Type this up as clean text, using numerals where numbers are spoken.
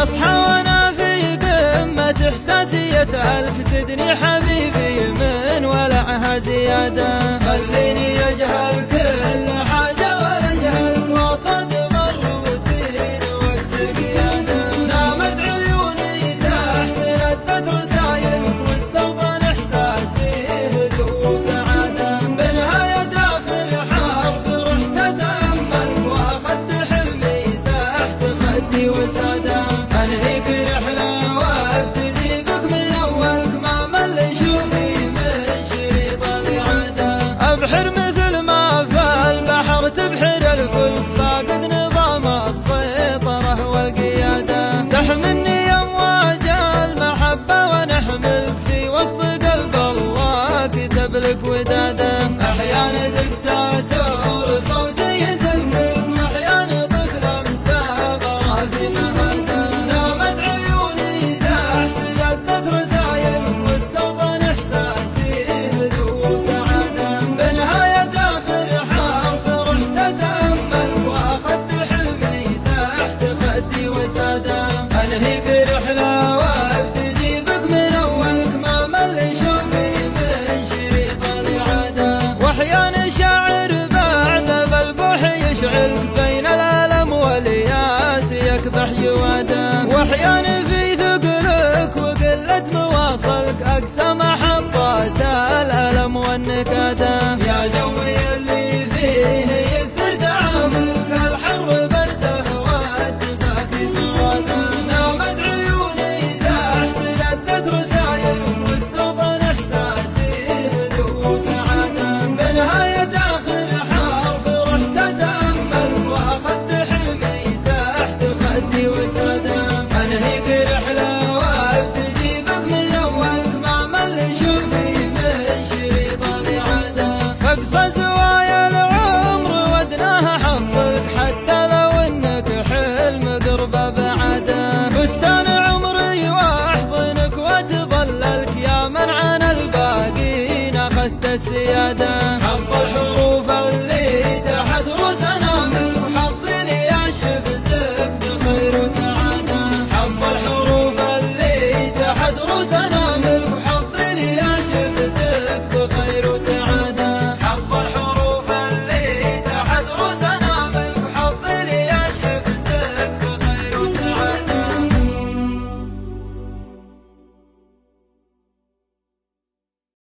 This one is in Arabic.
أصحى وأنا في قمة إحساسي أسألك زدني حبيبي من ولعها زيادة. خليني أجهل كل حاجة وأجهلك وأصد الروتين وأكسر قيادة. نامت عيوني تحت لذة رسايلك واستوطن إحساسي هدوء وسعادة. بالنهاية داخل حرف رحت أتأملك وأخذت حلمي تحت خدي وسادة. أنهيك رحلة وابتدي بك من أولك ما مل شوفي من شريط الإعادة. أبحر مثل ما في البحر تبحر الفلك فاقد نظام السيطرة والقيادة. تحملني أمواج المحبة ونحملك في وسط قلب الله كتب لك ودادة. أحيانا دكتاتور صوتي يزلزلك وأحيانا طفلة مسافرة في مهادة. نامت عيوني تحت لذة رسايلك واستوطن إحساسي هدوء وسعادة. بالنهاية آخر حرف رحت أتأملك وأخذت حلمي تحت خدي وسادة. أنهيك رحلة وابتدي بك من أولك ما مل شوفي من شريط الإعادة. وأحيانا شاعر بعد بالبوح يشعلك بين الألم والياس يكبح جواده. وأحيانا في ثقلك وقلة مواصلك أقسى محطات الألم والنكادة. يا جوي اللي فيه يكثر تعاملك الحر برده والدفا في مراده. نامت عيوني تحت لذة رسايلك واستوطن إحساسي هدوء وسعادة. بنهاية آخر حرف رحت أتأملك وأخذت حلمي تحت خدي وسادة. أنهيك رحلة وابتدي بك من أولك ما مل شوفي من شريط الإعادة.